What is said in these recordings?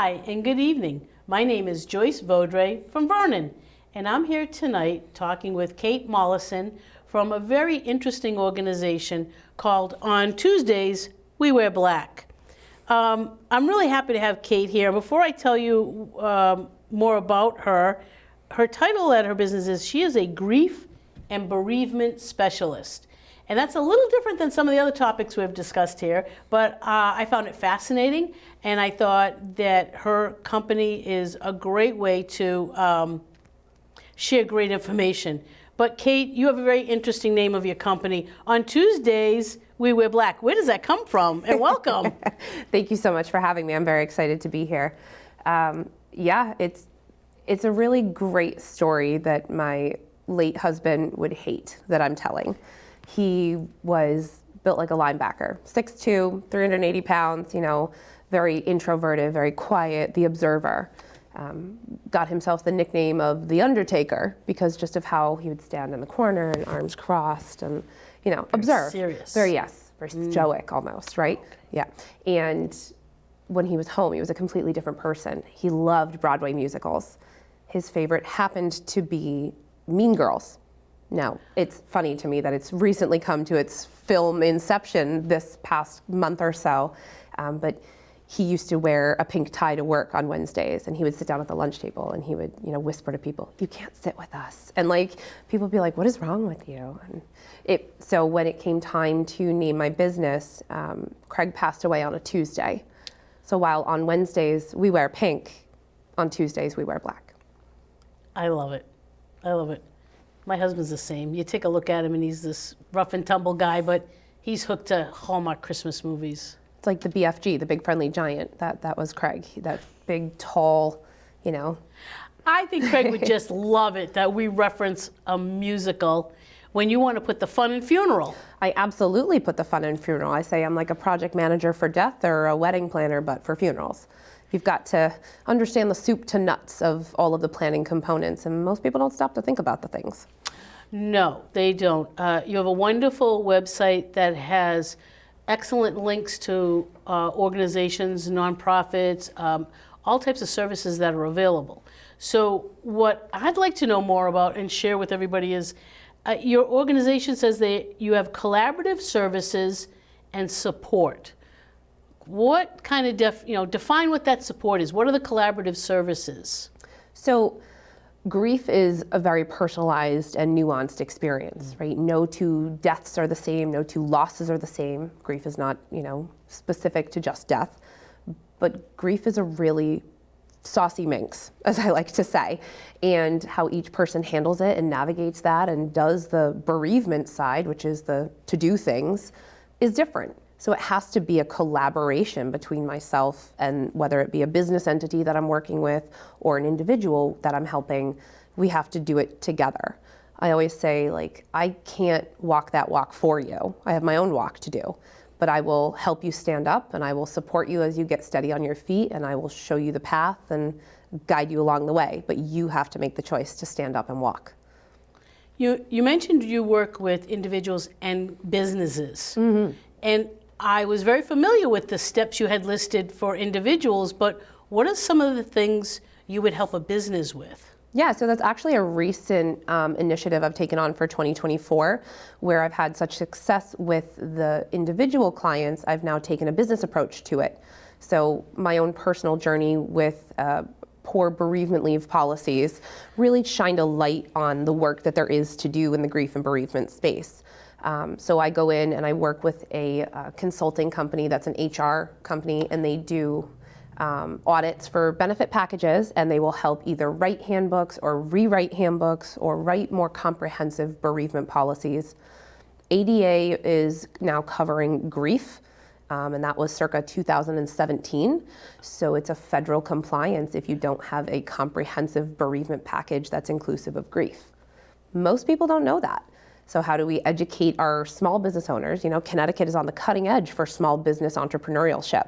Hi, and good evening. My name is Joyce Vaudreuil from Vernon, and I'm here tonight talking with Kate Mollison from a very interesting organization called On Tuesdays, We Wear Black. I'm really happy to have Kate here. Before I tell you more about her, her title at her business is she is a grief and bereavement specialist. And that's a little different than some of the other topics we've discussed here, but I found it fascinating, and I thought that her company is a great way to share great information. But Kate, you have a very interesting name of your company. On Tuesdays, We Wear Black. Where does that come from? And welcome. Thank you so much for having me. I'm very excited to be here. Yeah, it's a really great story that my late husband would hate that I'm telling. He was built like a linebacker, 6'2", 380 pounds, very introverted, very quiet, the observer. Got himself the nickname of the Undertaker because just of how he would stand in the corner and arms crossed and, observe. Serious. Very stoic almost, right? Okay. Yeah. And when he was home, he was a completely different person. He loved Broadway musicals. His favorite happened to be Mean Girls. Now, it's funny to me that it's recently come to its film inception this past month or so, but he used to wear a pink tie to work on Wednesdays, and he would sit down at the lunch table and he would, whisper to people, "You can't sit with us." And people would be like, "What is wrong with you?" And so when it came time to name my business, Craig passed away on a Tuesday. So while on Wednesdays we wear pink, on Tuesdays we wear black. I love it. I love it. My husband's the same. You take a look at him and he's this rough and tumble guy, but he's hooked to Hallmark Christmas movies. It's like the BFG, the Big Friendly Giant. That was Craig, that big, tall, I think Craig would just love it that we reference a musical when you want to put the fun in funeral. I absolutely put the fun in funeral. I say I'm like a project manager for death or a wedding planner, but for funerals. You've got to understand the soup to nuts of all of the planning components, and most people don't stop to think about the things. No, they don't. You have a wonderful website that has excellent links to organizations, nonprofits, all types of services that are available. So what I'd like to know more about and share with everybody is your organization says that you have collaborative services and support. What kind of define what that support is? What are the collaborative services? So grief is a very personalized and nuanced experience, right? No two deaths are the same, no two losses are the same. Grief is not, specific to just death, but grief is a really saucy minx, as I like to say, and how each person handles it and navigates that and does the bereavement side, which is the to-do things, is different. So it has to be a collaboration between myself and whether it be a business entity that I'm working with or an individual that I'm helping, we have to do it together. I always say, I can't walk that walk for you. I have my own walk to do, but I will help you stand up and I will support you as you get steady on your feet and I will show you the path and guide you along the way, but you have to make the choice to stand up and walk. You mentioned you work with individuals and businesses. Mm-hmm. And I was very familiar with the steps you had listed for individuals, but what are some of the things you would help a business with? Yeah, so that's actually a recent initiative I've taken on for 2024, where I've had such success with the individual clients, I've now taken a business approach to it. So my own personal journey with poor bereavement leave policies really shined a light on the work that there is to do in the grief and bereavement space. So I go in and I work with a consulting company that's an HR company, and they do audits for benefit packages, and they will help either write handbooks or rewrite handbooks or write more comprehensive bereavement policies. ADA is now covering grief, and that was circa 2017. So it's a federal compliance if you don't have a comprehensive bereavement package that's inclusive of grief. Most people don't know that. So how do we educate our small business owners? Connecticut is on the cutting edge for small business entrepreneurship.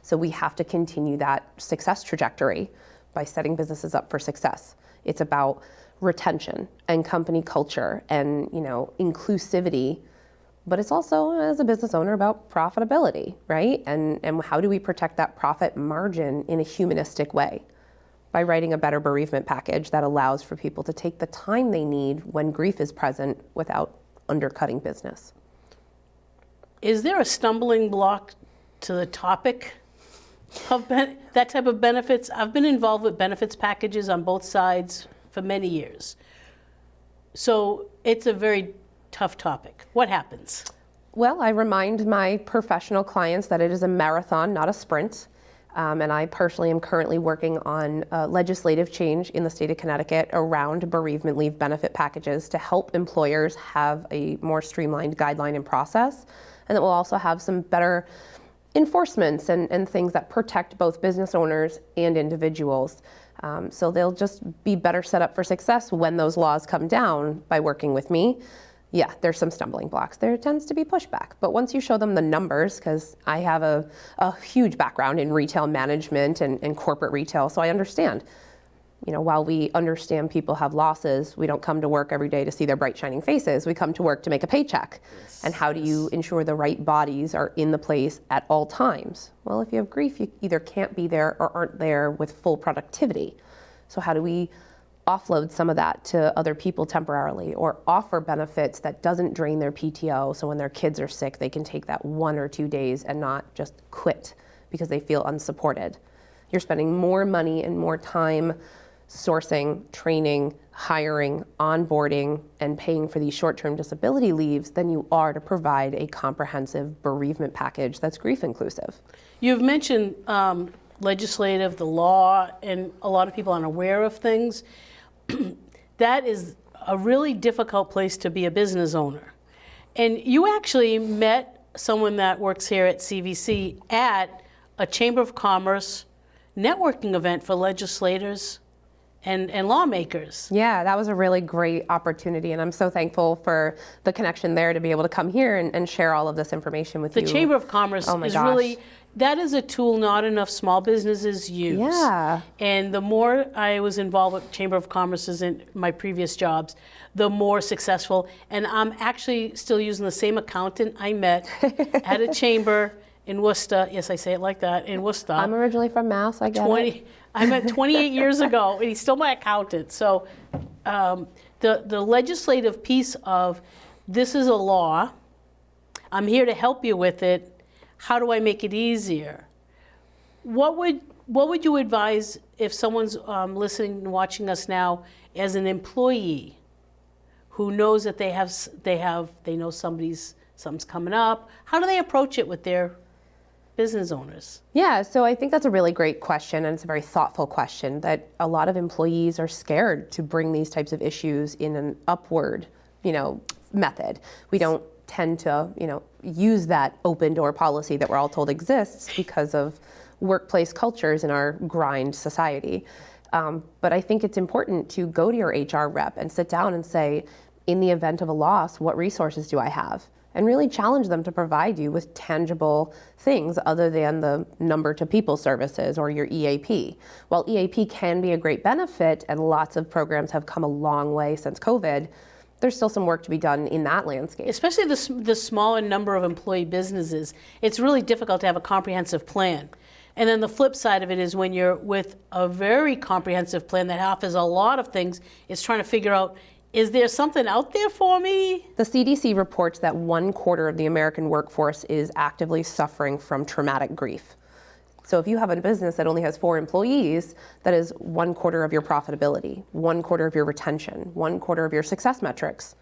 So we have to continue that success trajectory by setting businesses up for success. It's about retention and company culture and, inclusivity but it's also, as a business owner, about profitability, right? And how do we protect that profit margin in a humanistic way? By writing a better bereavement package that allows for people to take the time they need when grief is present without undercutting business. Is there a stumbling block to the topic of that type of benefits? I've been involved with benefits packages on both sides for many years. So it's a very tough topic. What happens? Well, I remind my professional clients that it is a marathon, not a sprint. And I personally am currently working on legislative change in the state of Connecticut around bereavement leave benefit packages to help employers have a more streamlined guideline and process. And that will also have some better enforcements and things that protect both business owners and individuals. So they'll just be better set up for success when those laws come down by working with me. Yeah, there's some stumbling blocks. There tends to be pushback. But once you show them the numbers, because I have a huge background in retail management and corporate retail, so I understand. While we understand people have losses, we don't come to work every day to see their bright shining faces. We come to work to make a paycheck. Yes, and how do you ensure the right bodies are in the place at all times? Well, if you have grief, you either can't be there or aren't there with full productivity. So how do we offload some of that to other people temporarily, or offer benefits that doesn't drain their PTO, so when their kids are sick, they can take that 1 or 2 days and not just quit because they feel unsupported. You're spending more money and more time sourcing, training, hiring, onboarding, and paying for these short-term disability leaves than you are to provide a comprehensive bereavement package that's grief inclusive. You've mentioned legislative, the law, and a lot of people aren't aware of things. That is a really difficult place to be a business owner. And you actually met someone that works here at CVC at a Chamber of Commerce networking event for legislators and lawmakers. Yeah, that was a really great opportunity, and I'm so thankful for the connection there to be able to come here and share all of this information with you. The Chamber of Commerce is really, that is a tool not enough small businesses use. Yeah. And the more I was involved with Chamber of Commerce's in my previous jobs, the more successful. And I'm actually still using the same accountant I met at a chamber in Worcester. Yes, I say it like that, in Worcester. I'm originally from Mass, I get it. I met 28 years ago, and he's still my accountant. So the legislative piece of this is a law, I'm here to help you with it, how do I make it easier? What would you advise if someone's listening and watching us now as an employee who knows that they know something's coming up? How do they approach it with their business owners? Yeah, so I think that's a really great question, and it's a very thoughtful question that a lot of employees are scared to bring these types of issues in an upward, method. We don't tend to, use that open door policy that we're all told exists because of workplace cultures in our grind society. But I think it's important to go to your HR rep and sit down and say, in the event of a loss, what resources do I have? And really challenge them to provide you with tangible things other than the number to people services or your EAP. While EAP can be a great benefit, and lots of programs have come a long way since COVID, there's still some work to be done in that landscape. Especially the smaller number of employee businesses, it's really difficult to have a comprehensive plan. And then the flip side of it is when you're with a very comprehensive plan that offers a lot of things, it's trying to figure out, is there something out there for me? The CDC reports that 1/4 of the American workforce is actively suffering from traumatic grief. So if you have a business that only has 4 employees, that is 1/4 of your profitability, 1/4 of your retention, 1/4 of your success metrics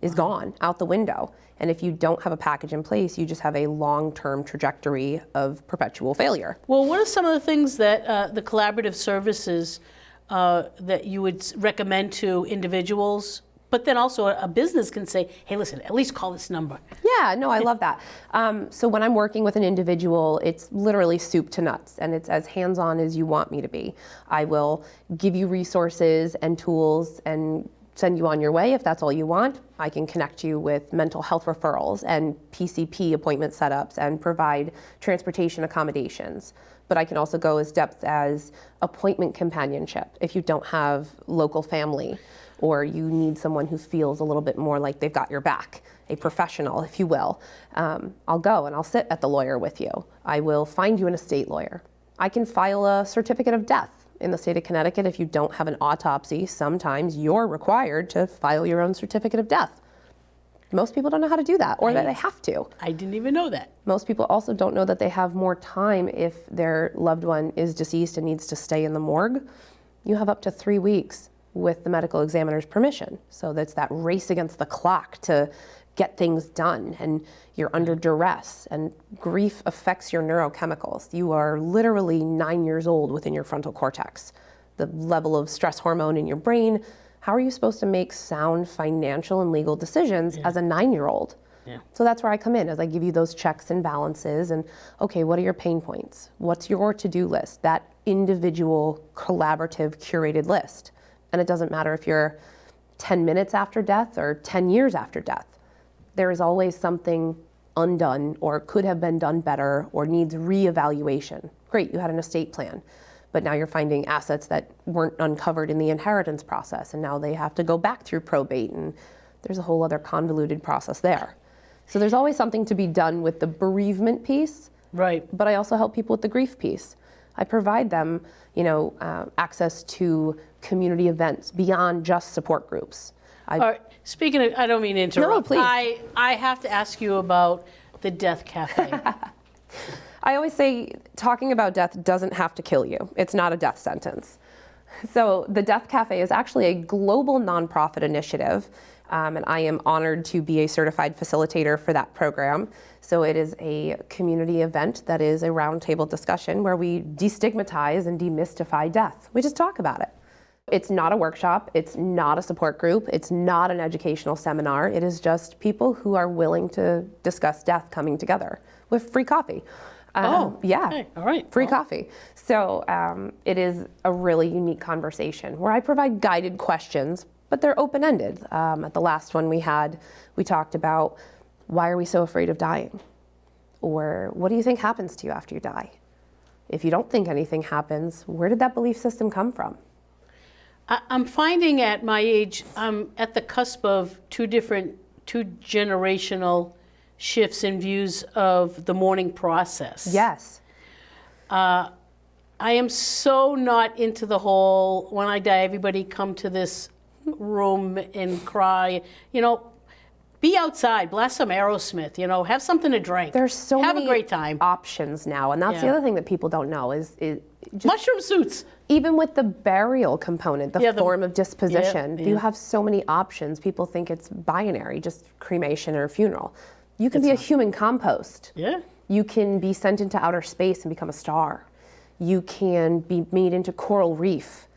is gone out the window. And if you don't have a package in place, you just have a long-term trajectory of perpetual failure. Well, what are some of the things that the collaborative services that you would recommend to individuals, but then also a business can say, hey, listen, at least call this number? Yeah, no, I love that. So when I'm working with an individual, it's literally soup to nuts, and it's as hands-on as you want me to be. I will give you resources and tools and send you on your way if that's all you want. I can connect you with mental health referrals and PCP appointment setups and provide transportation accommodations. But I can also go as depth as appointment companionship if you don't have local family, or you need someone who feels a little bit more like they've got your back, a professional, if you will, I'll go and I'll sit at the lawyer with you. I will find you an estate lawyer. I can file a certificate of death. In the state of Connecticut, if you don't have an autopsy, sometimes you're required to file your own certificate of death. Most people don't know how to do that, or that they have to. I didn't even know that. Most people also don't know that they have more time if their loved one is deceased and needs to stay in the morgue. You have up to 3 weeks with the medical examiner's permission. So that's that race against the clock to get things done, and you're under duress, and grief affects your neurochemicals. You are literally 9 years old within your frontal cortex. The level of stress hormone in your brain, how are you supposed to make sound financial and legal decisions as a 9-year-old? Yeah. So that's where I come in, as I give you those checks and balances, and okay, what are your pain points? What's your to-do list? That individual, collaborative, curated list. And it doesn't matter if you're 10 minutes after death or 10 years after death. There is always something undone or could have been done better or needs reevaluation. Great, you had an estate plan, but now you're finding assets that weren't uncovered in the inheritance process, and now they have to go back through probate, and there's a whole other convoluted process there. So there's always something to be done with the bereavement piece, Right. but I also help people with the grief piece. I provide them, access to community events beyond just support groups. All right. Speaking of, I don't mean to interrupt. No, please. I have to ask you about the Death Cafe. I always say talking about death doesn't have to kill you. It's not a death sentence. So the Death Cafe is actually a global nonprofit initiative, and I am honored to be a certified facilitator for that program. So it is a community event that is a roundtable discussion where we destigmatize and demystify death. We just talk about it. It's not a workshop, it's not a support group, it's not an educational seminar. It is just people who are willing to discuss death coming together with free coffee. Yeah, okay. All right. free coffee. So it is a really unique conversation where I provide guided questions, but they're open-ended. At the last one we talked about, why are we so afraid of dying? Or what do you think happens to you after you die? If you don't think anything happens, where did that belief system come from? I'm finding at my age, I'm at the cusp of two generational shifts in views of the mourning process. Yes. I am so not into the whole, when I die, everybody come to this room and cry. Be outside, blast some Aerosmith, have something to drink. There's so have many a great time. options now, and that's the other thing that people don't know is just Mushroom suits. even with the burial component, the form of disposition, you have so many options. People think it's binary, just cremation or funeral. You can be a human compost. Yeah. You can be sent into outer space and become a star. You can be made into coral reef.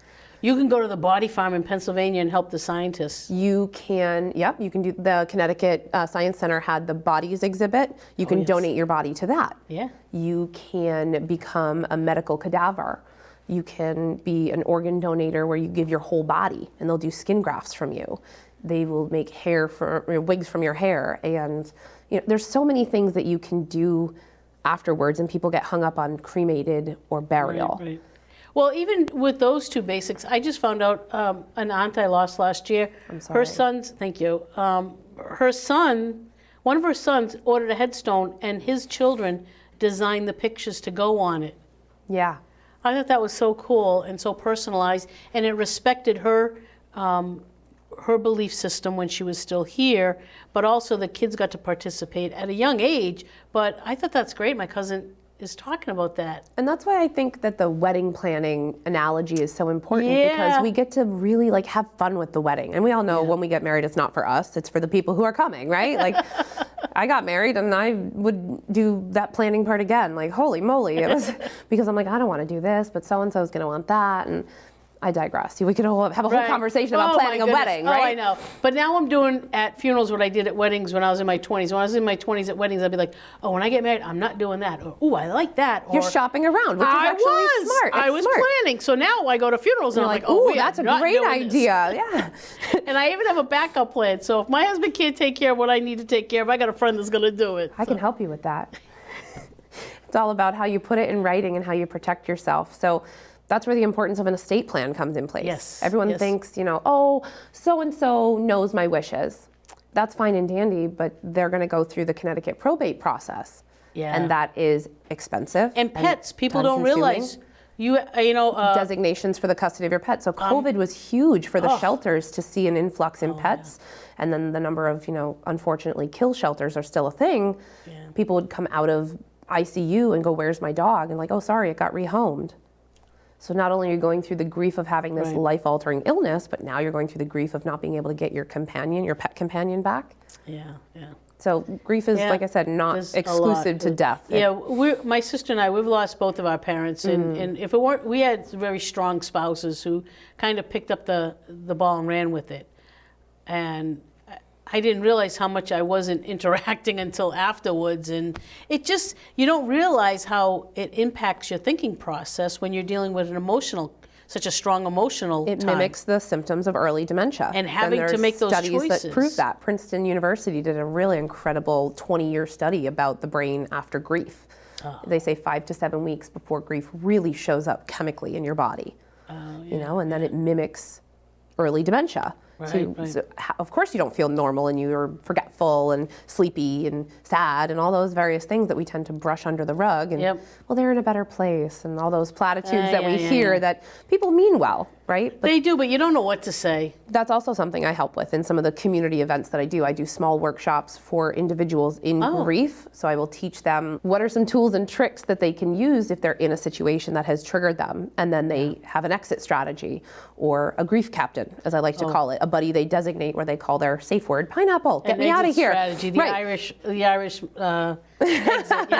You can go to the body farm in Pennsylvania and help the scientists. You can do, the Connecticut Science Center had the bodies exhibit. You can donate your body to that. Yeah. You can become a medical cadaver. You can be an organ donator where you give your whole body and they'll do skin grafts from you. They will make wigs from your hair. And there's so many things that you can do afterwards, and people get hung up on cremated or burial. Right. Well, even with those two basics, I just found out an aunt I lost last year. I'm sorry. Her son's, thank you. One of her sons ordered a headstone, and his children designed the pictures to go on it. Yeah. I thought that was so cool and so personalized, and it respected her belief system when she was still here, but also the kids got to participate at a young age. But I thought that's great. My cousin is talking about that. And that's why I think that the wedding planning analogy is so important, Yeah. because we get to really have fun with the wedding. And we all know when we get married, it's not for us, it's for the people who are coming, right? I got married and I would do that planning part again. Holy moly, it was because I'm I don't want to do this, but so-and-so's going to want that. And I digress. We could have a whole conversation about planning a wedding, right? Oh, I know. But now I'm doing at funerals what I did at weddings when I was in my 20s. When I was in my 20s at weddings, I'd be like, oh, when I get married, I'm not doing that. Or, ooh, I like that. You're shopping around, which is actually smart. I was planning. So now I go to funerals and I'm like, oh, that's a great idea. Yeah. And I even have a backup plan. So if my husband can't take care of what I need to take care of, I got a friend that's going to do it. I can help you with that. It's all about how you put it in writing and how you protect yourself. So That's where the importance of an estate plan comes in place. Yes. Everyone Yes. thinks, oh, so-and-so knows my wishes. That's fine and dandy, but they're going to go through the Connecticut probate process. Yeah. And that is expensive. And pets, people don't time-consuming. realize, Designations for the custody of your pet. So COVID was huge for the shelters to see an influx in pets. Yeah. And then the number of, unfortunately, kill shelters are still a thing. Yeah. People would come out of ICU and go, where's my dog? And like, oh, sorry, it got rehomed. So not only are you going through the grief of having this life-altering illness, but now you're going through the grief of not being able to get your pet companion back. Yeah, yeah. So grief is, like I said, not exclusive to death. Yeah, my sister and I, we've lost both of our parents, and if it weren't, we had very strong spouses who kind of picked up the ball and ran with it. And I didn't realize how much I wasn't interacting until afterwards, and it just, you don't realize how it impacts your thinking process when you're dealing with such a strong emotional It time. mimics the symptoms of early dementia. And having to make those studies choices. that prove that. Princeton University did a really incredible 20-year study about the brain after grief. They say 5 to 7 weeks before grief really shows up chemically in your body. And then it mimics early dementia. So, of course you don't feel normal and you're forgetful and sleepy and sad and all those various things that we tend to brush under the rug. And well, they're in a better place, and all those platitudes that we hear that people mean well, right? But they do, but you don't know what to say. That's also something I help with in some of the community events that I do. I do small workshops for individuals in grief. So I will teach them what are some tools and tricks that they can use if they're in a situation that has triggered them. And then they have an exit strategy, or a grief captain, as I like to call it, a buddy they designate where they call their safe word, pineapple, get me out of here. Strategy, the Irish exit,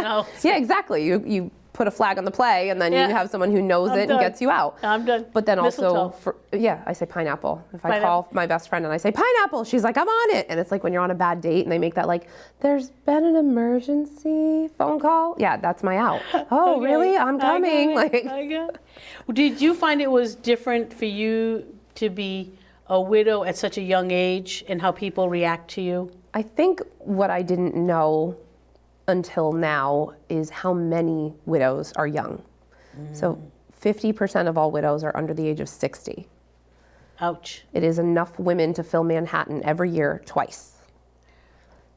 Yeah, exactly. You put a flag on the play, and then you have someone who knows it and gets you out. I'm done. But then Mistletoe. also, I say pineapple. If I call my best friend and I say pineapple, she's like, I'm on it. And it's like when you're on a bad date and they make that like, there's been an emergency phone call. Yeah, that's my out. Oh, really? I'm coming. Did you find it was different for you to be a widow at such a young age and how people react to you? I think what I didn't know until now is how many widows are young. So 50% of all widows are under the age of 60. Ouch. It is enough women to fill Manhattan every year twice.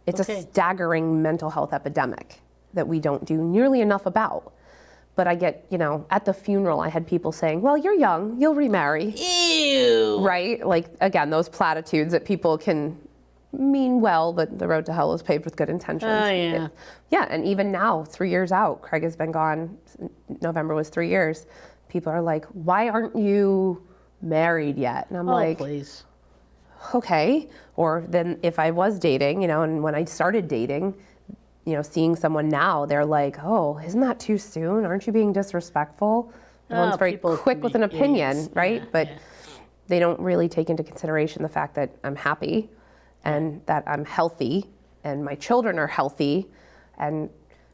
It's a staggering mental health epidemic that we don't do nearly enough about. But I get, at the funeral, I had people saying, well, you're young, you'll remarry. Ew. Right? Like, again, those platitudes that people can mean well, but the road to hell is paved with good intentions. Oh, yeah. And even now, 3 years out, Craig has been gone, November was 3 years. People are like, why aren't you married yet? And I'm like, please. Okay. Or then if I was dating, and when I started dating, seeing someone now, they're like, oh, isn't that too soon? Aren't you being disrespectful? Everyone's very quick with an opinion, right? But they don't really take into consideration the fact that I'm happy and that I'm healthy and my children are healthy, and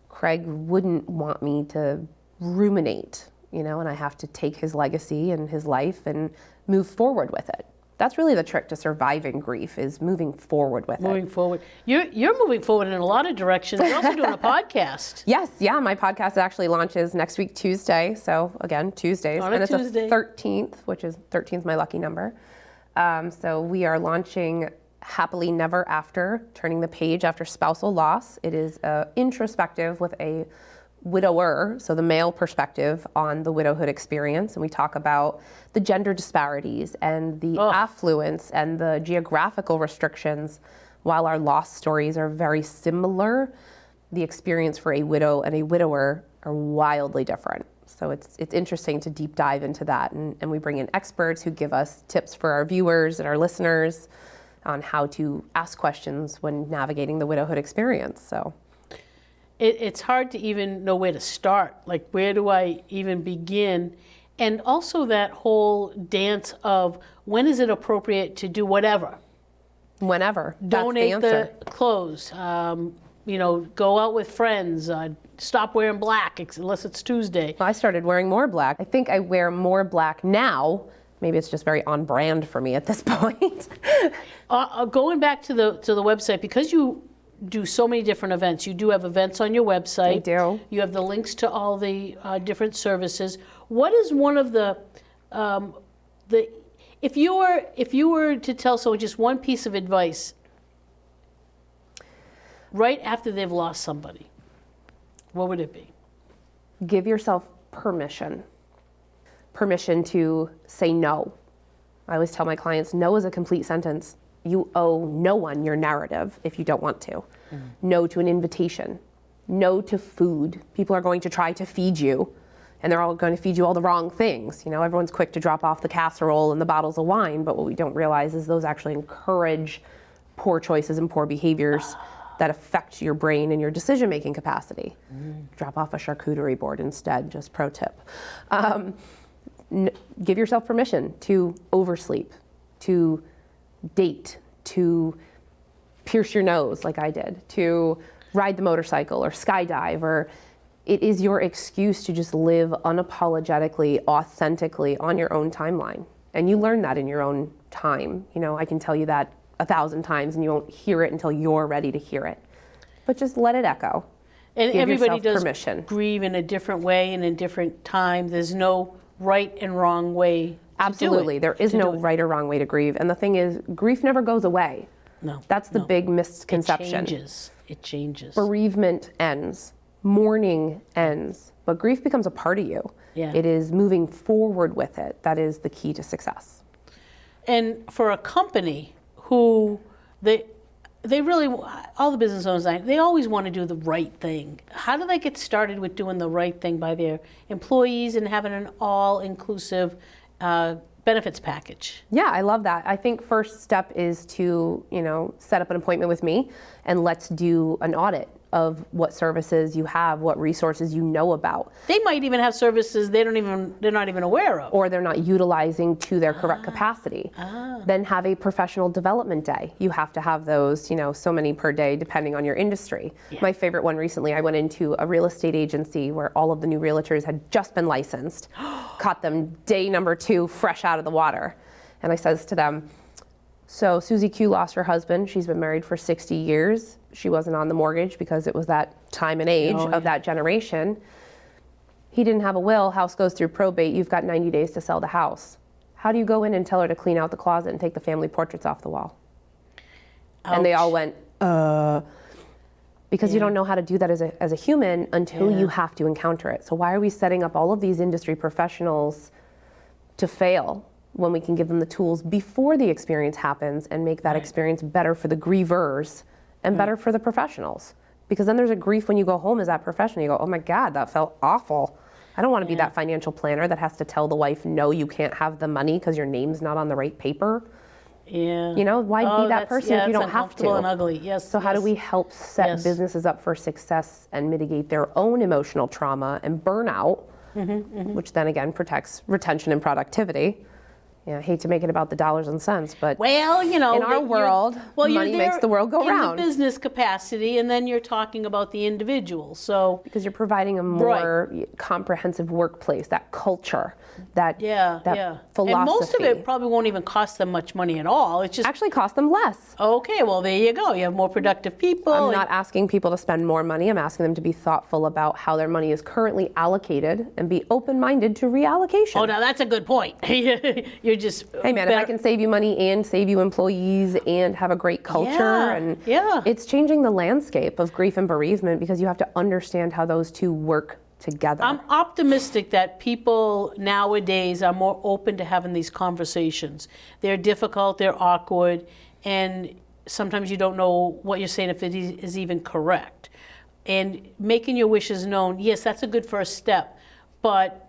Craig wouldn't want me to ruminate, and I have to take his legacy and his life and move forward with it. That's really the trick to surviving grief, is moving forward with it. Moving forward. You're moving forward in a lot of directions. You're also doing a podcast. Yes, my podcast actually launches next week, Tuesday. So again, Tuesdays. On and a it's Tuesday. the 13th, which is 13th my lucky number. So we are launching Happily Never After, turning the page after spousal loss. It is introspective with a widower, so the male perspective on the widowhood experience. And we talk about the gender disparities and the affluence and the geographical restrictions. While our loss stories are very similar, the experience for a widow and a widower are wildly different. So it's interesting to deep dive into that. And we bring in experts who give us tips for our viewers and our listeners on how to ask questions when navigating the widowhood experience. So it's hard to even know where to start. Like, where do I even begin? And also that whole dance of when is it appropriate to do whatever? Whenever. Donate That's the answer. the clothes. Go out with friends. Stop wearing black unless it's Tuesday. I started wearing more black. I think I wear more black now. Maybe it's just very on brand for me at this point. Going back to the website, because you do so many different events. You do have events on your website. I do. You have the links to all the different services. What is one of the if you were to tell someone just one piece of advice right after they've lost somebody, what would it be? Give yourself permission. Permission to say no. I always tell my clients, no is a complete sentence. You owe no one your narrative if you don't want to. No to an invitation. No to food. People are going to try to feed you, and they're all going to feed you all the wrong things. You know, everyone's quick to drop off the casserole and the bottles of wine, but what we don't realize is those actually encourage poor choices and poor behaviors that affect your brain and your decision-making capacity. Drop off a charcuterie board instead, just pro tip. Give yourself permission to oversleep, to date, to pierce your nose like I did, to ride the motorcycle or skydive, or it is your excuse to just live unapologetically, authentically on your own timeline. And you learn that in your own time. You know, I can tell you that 1,000 times and you won't hear it until you're ready to hear it. But just let it echo. And Give everybody yourself does permission. grieve in a different way and in different time. There's no right and wrong way. Absolutely. There is no right or wrong way to grieve. And the thing is, grief never goes away. No. That's the big misconception. It changes. Bereavement ends. Mourning ends. But grief becomes a part of you. Yeah. It is moving forward with it. That is the key to success. And for a company who they really, all the business owners, they always want to do the right thing. How do they get started with doing the right thing by their employees and having an all-inclusive benefits package? Yeah, I love that. I think first step is to, set up an appointment with me and let's do an audit of what services you have, what resources you know about. They might even have services they're not even aware of. Or they're not utilizing to their correct capacity. Then have a professional development day. You have to have those, so many per day depending on your industry. Yeah. My favorite one recently, I went into a real estate agency where all of the new realtors had just been licensed. Caught them day number 2, fresh out of the water. And I says to them, so Susie Q lost her husband. She's been married for 60 years. She wasn't on the mortgage because it was that time and age of that generation. He didn't have a will. House goes through probate. You've got 90 days to sell the house. How do you go in and tell her to clean out the closet and take the family portraits off the wall? Ouch. And they all went, because you don't know how to do that as a human until you have to encounter it. So why are we setting up all of these industry professionals to fail when we can give them the tools before the experience happens and make that experience better for the grievers and better for the professionals? Because then there's a grief when you go home as that professional. You go, oh my God, that felt awful. I don't want to be that financial planner that has to tell the wife, no, you can't have the money because your name's not on the right paper. Yeah. Why be that person if you don't have to? And ugly. Yes. So how do we help set businesses up for success and mitigate their own emotional trauma and burnout, which then again protects retention and productivity? Yeah, I hate to make it about the dollars and cents, but well, in our world, money makes the world go round. In the business capacity, and then you're talking about the individual. So because you're providing a more comprehensive workplace, that culture, that philosophy. And most of it probably won't even cost them much money at all. It's just actually cost them less. Okay, well there you go. You have more productive people. I'm not asking people to spend more money. I'm asking them to be thoughtful about how their money is currently allocated and be open-minded to reallocation. Oh, now that's a good point. You're just hey man, if I can save you money and save you employees and have a great culture it's changing the landscape of grief and bereavement because you have to understand how those two work together. I'm optimistic that people nowadays are more open to having these conversations. They're difficult, they're awkward, and sometimes you don't know what you're saying if it is even correct. And making your wishes known, yes, that's a good first step, but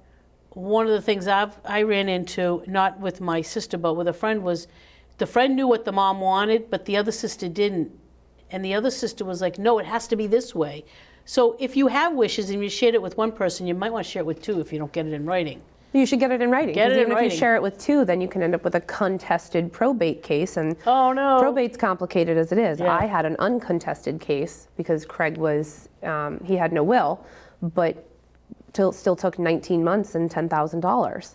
one of the things I ran into, not with my sister, but with a friend, was the friend knew what the mom wanted, but the other sister didn't. And the other sister was like, no, it has to be this way. So if you have wishes and you shared it with one person, you might want to share it with 2 if you don't get it in writing. You should get it in writing. Because even if you share it with 2, then you can end up with a contested probate case. And probate's complicated as it is. Yeah. I had an uncontested case because Craig was, he had no will, but still took 19 months and $10,000.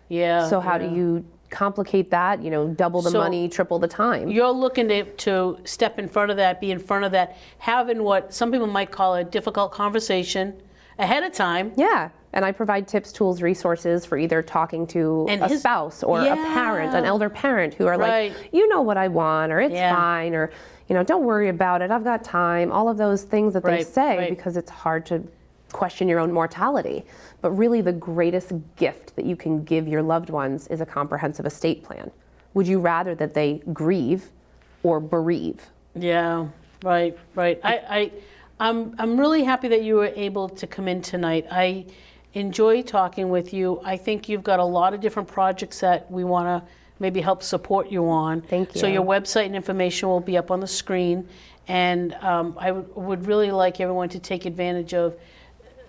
Yeah. So how do you complicate that? Double the money, triple the time. You're looking to step in front of that, be in front of that, having what some people might call a difficult conversation ahead of time. Yeah. And I provide tips, tools, resources for either talking to And a spouse or a parent, an elder parent, who are like, you know what I want, or it's fine, or don't worry about it, I've got time, all of those things that they say, because it's hard to question your own mortality. But really the greatest gift that you can give your loved ones is a comprehensive estate plan. Would you rather that they grieve or bereave? Yeah, right. I'm really happy that you were able to come in tonight. I enjoy talking with you. I think you've got a lot of different projects that we want to maybe help support you on. Thank you. So your website and information will be up on the screen. And I would really like everyone to take advantage of.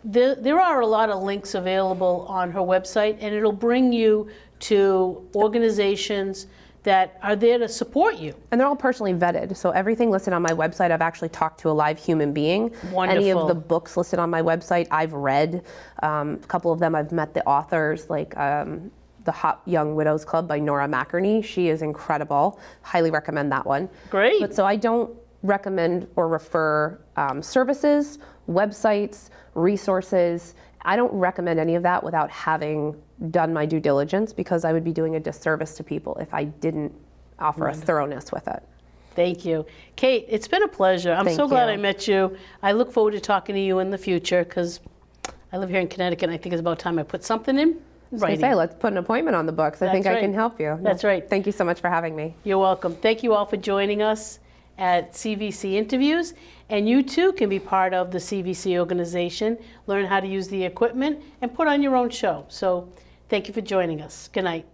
There are a lot of links available on her website, and it'll bring you to organizations that are there to support you. And they're all personally vetted. So everything listed on my website, I've actually talked to a live human being. Wonderful. Any of the books listed on my website, I've read. A couple of them, I've met the authors, like The Hot Young Widows Club by Nora McInerney. She is incredible. Highly recommend that one. Great. But so I don't recommend or refer services, websites, resources. I don't recommend any of that without having done my due diligence, because I would be doing a disservice to people if I didn't offer a thoroughness with it. Thank you. Kate, it's been a pleasure. I'm so glad I met you. I look forward to talking to you in the future, because I live here in Connecticut, and I think it's about time I put something in writing. Let's put an appointment on the books. I think I can help you. That's right. Thank you so much for having me. You're welcome. Thank you all for joining us at CVC Interviews, and you too can be part of the CVC organization, learn how to use the equipment, and put on your own show. So thank you for joining us. Good night.